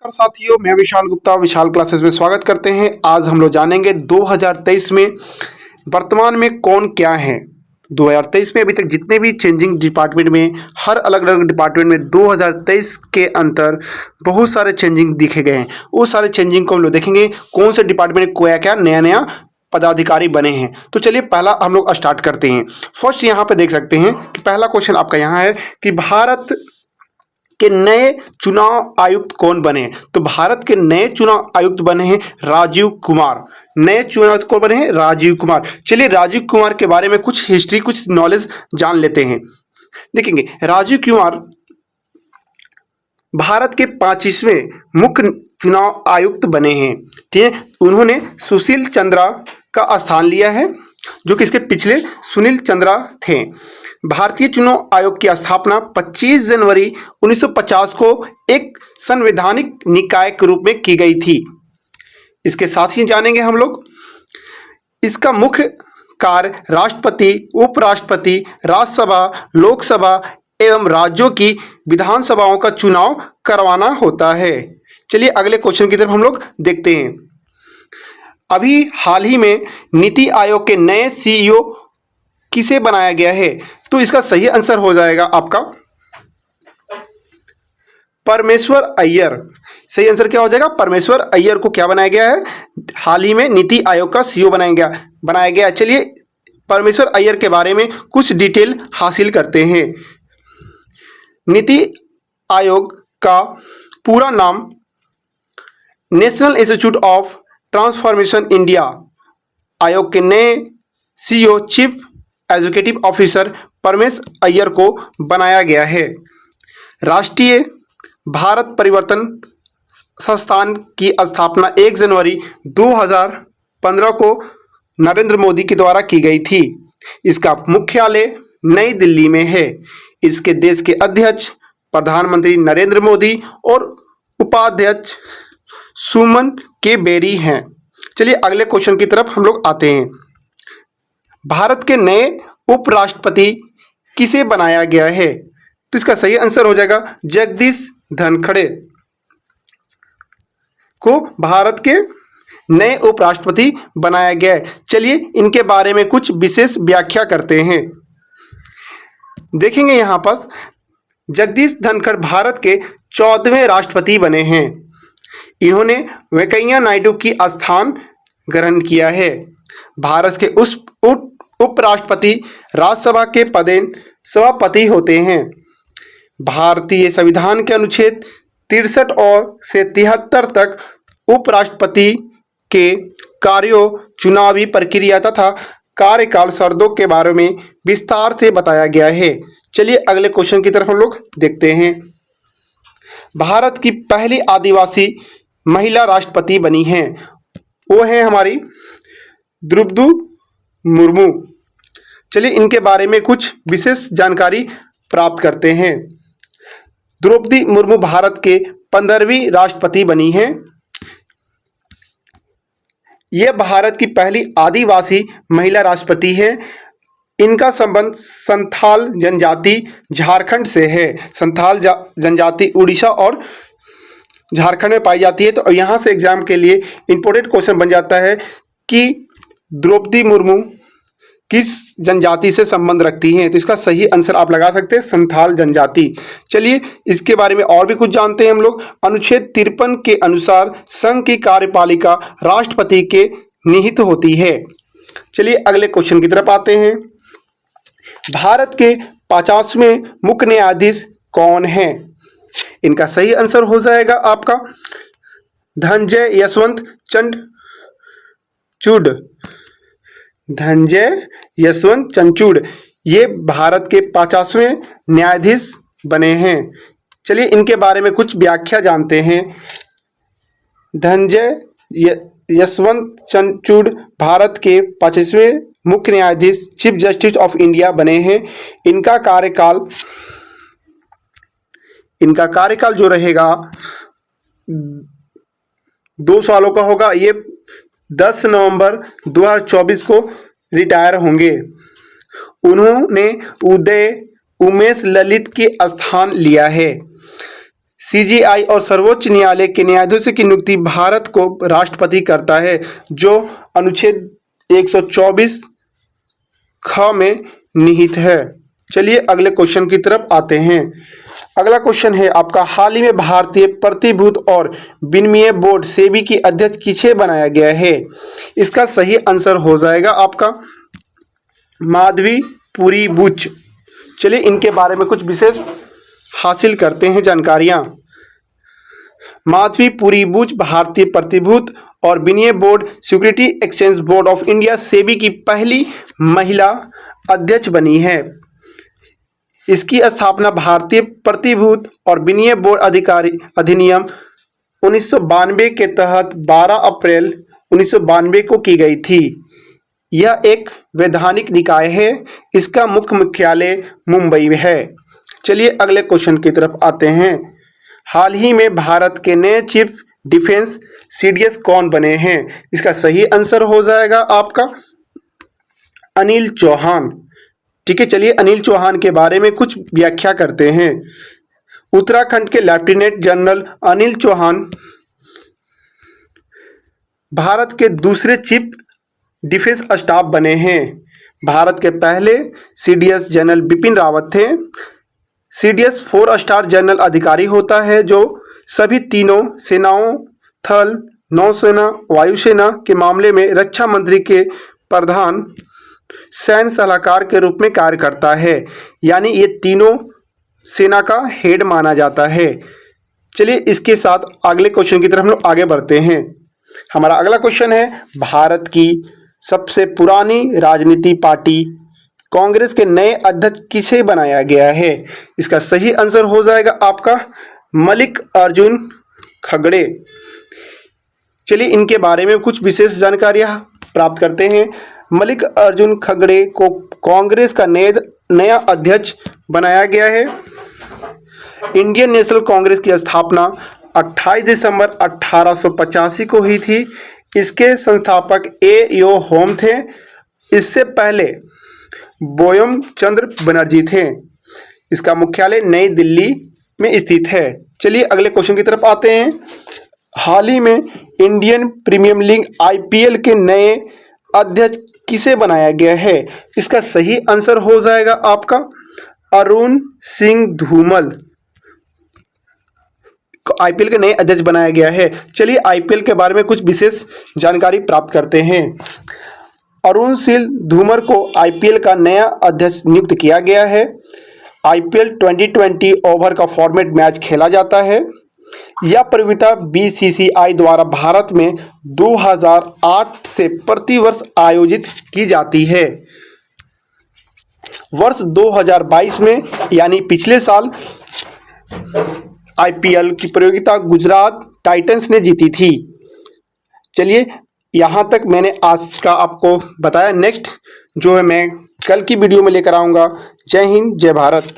नमस्कार साथियों, मैं विशाल गुप्ता विशाल क्लासेस में स्वागत करते हैं। आज हम लोग जानेंगे 2023 में वर्तमान में कौन क्या है। 2023 में अभी तक जितने भी चेंजिंग डिपार्टमेंट में, हर अलग अलग डिपार्टमेंट में 2023 के अंतर बहुत सारे चेंजिंग दिखे गए हैं। वो सारे चेंजिंग को हम लोग देखेंगे, कौन से डिपार्टमेंट में क्या क्या नया नया पदाधिकारी बने हैं। तो चलिए पहला हम लोग स्टार्ट करते हैं। फर्स्ट यहाँ पे देख सकते हैं कि पहला क्वेश्चन आपका यहाँ है कि भारत के नए चुनाव आयुक्त कौन बने हैं। तो भारत के नए चुनाव आयुक्त बने हैं राजीव कुमार। नए चुनाव आयुक्त कौन बने हैं? राजीव कुमार। चलिए राजीव कुमार के बारे में कुछ हिस्ट्री, कुछ नॉलेज जान लेते हैं। देखेंगे राजीव कुमार भारत के 25वें मुख्य चुनाव आयुक्त बने हैं। ठीक है, उन्होंने सुशील चंद्रा का स्थान लिया है, जो कि इसके पिछले सुनील चंद्रा थे। भारतीय चुनाव आयोग की स्थापना 25 जनवरी 1950 को एक संवैधानिक निकाय के रूप में की गई थी। इसके साथ ही जानेंगे हम लोग इसका मुख्य कार्य राष्ट्रपति, उपराष्ट्रपति, राज्यसभा, लोकसभा एवं राज्यों की विधानसभाओं का चुनाव करवाना होता है। चलिए अगले क्वेश्चन की तरफ हम लोग देखते हैं। अभी हाल ही में नीति आयोग के नए सीईओ किसे बनाया गया है? तो इसका सही आंसर हो जाएगा आपका परमेश्वर अय्यर। सही आंसर क्या हो जाएगा? परमेश्वर अय्यर को क्या बनाया गया है? हाल ही में नीति आयोग का सीईओ बनाया गया। चलिए परमेश्वर अय्यर के बारे में कुछ डिटेल हासिल करते हैं। नीति आयोग का पूरा नाम national institute of transformation India. आयोग के नए सीईओ चीफ एग्जीक्यूटिव ऑफिसर परमेश्वर अय्यर को बनाया गया है। राष्ट्रीय भारत परिवर्तन संस्थान की स्थापना 1 जनवरी 2015 को नरेंद्र मोदी के द्वारा की गई थी। इसका मुख्यालय नई दिल्ली में है। इसके देश के अध्यक्ष प्रधानमंत्री नरेंद्र मोदी और उपाध्यक्ष सुमन के बेरी हैं। चलिए अगले क्वेश्चन की तरफ हम लोग आते हैं। भारत के नए उपराष्ट्रपति किसे बनाया गया है? तो इसका सही आंसर हो जाएगा जगदीश धनखड़ को भारत के नए उपराष्ट्रपति बनाया गया है। चलिए इनके बारे में कुछ विशेष व्याख्या करते हैं। देखेंगे यहाँ पर जगदीश धनखड़ भारत के 14वें राष्ट्रपति बने हैं। इन्होंने वेंकैया नायडू की स्थान ग्रहण किया है। भारत के उस उपराष्ट्रपति राज्यसभा के पदेन सभापति होते हैं। भारतीय संविधान के अनुच्छेद 63 और से 73 तक उपराष्ट्रपति के कार्यों, चुनावी प्रक्रिया तथा कार्यकाल शर्तों के बारे में विस्तार से बताया गया है। चलिए अगले क्वेश्चन की तरफ हम लोग देखते हैं। भारत की पहली आदिवासी महिला राष्ट्रपति बनी हैं, वो है हमारी द्रौपदी मुर्मू। चलिए इनके बारे में कुछ विशेष जानकारी प्राप्त करते हैं। द्रौपदी मुर्मू भारत के 15वीं राष्ट्रपति बनी हैं। यह भारत की पहली आदिवासी महिला राष्ट्रपति है। इनका संबंध संथाल जनजाति झारखंड से है। संथाल जनजाति उड़ीसा और झारखंड में पाई जाती है। तो यहाँ से एग्जाम के लिए इंपॉर्टेंट क्वेश्चन बन जाता है कि द्रौपदी मुर्मू किस जनजाति से संबंध रखती हैं। तो इसका सही आंसर आप लगा सकते हैं संथाल जनजाति। चलिए इसके बारे में और भी कुछ जानते हैं हम लोग। अनुच्छेद 53 के अनुसार संघ की कार्यपालिका राष्ट्रपति के निहित होती है। चलिए अगले क्वेश्चन की तरफ आते हैं। भारत के 50वें मुख्य न्यायाधीश कौन हैं? इनका सही आंसर हो जाएगा आपका धनंजय यशवंत चंद्रचूड़। धनंजय यशवंत चंद्रचूड़ ये भारत के 50वें न्यायाधीश बने हैं। चलिए इनके बारे में कुछ व्याख्या जानते हैं। धनंजय यशवंत चंद्रचूड़ भारत के 25वें मुख्य न्यायाधीश चीफ जस्टिस ऑफ इंडिया बने हैं। इनका कार्यकाल जो रहेगा 2 सालों का होगा। ये 10 नवंबर 2024 को रिटायर होंगे। उन्होंने उमेश ललित के स्थान लिया है। सीजीआई और सर्वोच्च न्यायालय के न्यायाधीशों की नियुक्ति भारत को राष्ट्रपति करता है, जो अनुच्छेद 124 ख में निहित है। चलिए अगले क्वेश्चन की तरफ आते हैं। अगला क्वेश्चन है आपका, हाल ही में भारतीय प्रतिभूति और विनिमय बोर्ड सेबी की अध्यक्ष किसे बनाया गया है? इसका सही आंसर हो जाएगा आपका माधवी पुरी बुच। चलिए इनके बारे में कुछ विशेष हासिल करते हैं जानकारियां। माधवी पुरी बुच भारतीय प्रतिभूति और विनिमय board security exchange board of India SEBI की पहली महिला अध्यक्ष बनी है। इसकी स्थापना भारतीय प्रतिभूति और विनिमय बोर्ड अधिनियम 1992 के तहत 12 अप्रैल 1992 को की गई थी। यह एक वैधानिक निकाय है। इसका मुख्य मुख्यालय मुंबई में है। चलिए अगले क्वेश्चन की तरफ आते हैं। हाल ही में भारत के नए चीफ डिफेंस सीडीएस कौन बने हैं? इसका सही आंसर हो जाएगा आपका अनिल चौहान। ठीक है, चलिए अनिल चौहान के बारे में कुछ व्याख्या करते हैं। उत्तराखंड के लेफ्टिनेंट जनरल अनिल चौहान भारत के दूसरे चीफ डिफेंस स्टाफ बने हैं। भारत के पहले सीडीएस जनरल बिपिन रावत थे। सीडीएस 4 स्टार जनरल अधिकारी होता है जो सभी तीनों सेनाओं थल, नौसेना, वायुसेना के मामले में रक्षा मंत्री के प्रधान सैन्य सलाहकार के रूप में कार्य करता है। यानी ये तीनों सेना का हेड माना जाता है। चलिए इसके साथ अगले क्वेश्चन की तरफ हम लोग आगे बढ़ते हैं। हमारा अगला क्वेश्चन है, भारत की सबसे पुरानी राजनीति पार्टी कांग्रेस के नए अध्यक्ष किसे बनाया गया है? इसका सही आंसर हो जाएगा आपका मल्लिकार्जुन खड़गे। चलिए इनके बारे में कुछ विशेष जानकारियां प्राप्त करते हैं। मल्लिकार्जुन खड़गे को कांग्रेस का नया अध्यक्ष बनाया गया है। इंडियन नेशनल कांग्रेस की स्थापना 28 दिसंबर 1885 को हुई थी। इसके संस्थापक ए.यो. होम थे। इससे पहले बोयम चंद्र बनर्जी थे। इसका मुख्यालय नई दिल्ली में स्थित है। चलिए अगले क्वेश्चन की तरफ आते हैं। हाल ही में इंडियन प्रीमियर लीग आईपीएल के नए अध्यक्ष किसे बनाया गया है? इसका सही आंसर हो जाएगा आपका अरुण सिंह धूमल को आईपीएल के नए अध्यक्ष बनाया गया है। चलिए आईपीएल के बारे में कुछ विशेष जानकारी प्राप्त करते हैं। अरुण सिंह धूमल को आईपीएल का नया अध्यक्ष नियुक्त किया गया है। आईपीएल 2020 ओवर का फॉर्मेट मैच खेला जाता है। यह प्रतियोगिता बीसीसीआई द्वारा भारत में 2008 से प्रतिवर्ष आयोजित की जाती है। वर्ष 2022 में यानी पिछले साल आईपीएल की प्रतियोगिता गुजरात टाइटंस ने जीती थी। चलिए यहाँ तक मैंने आज का आपको बताया। नेक्स्ट जो है मैं कल की वीडियो में लेकर आऊँगा। जय हिंद, जय भारत।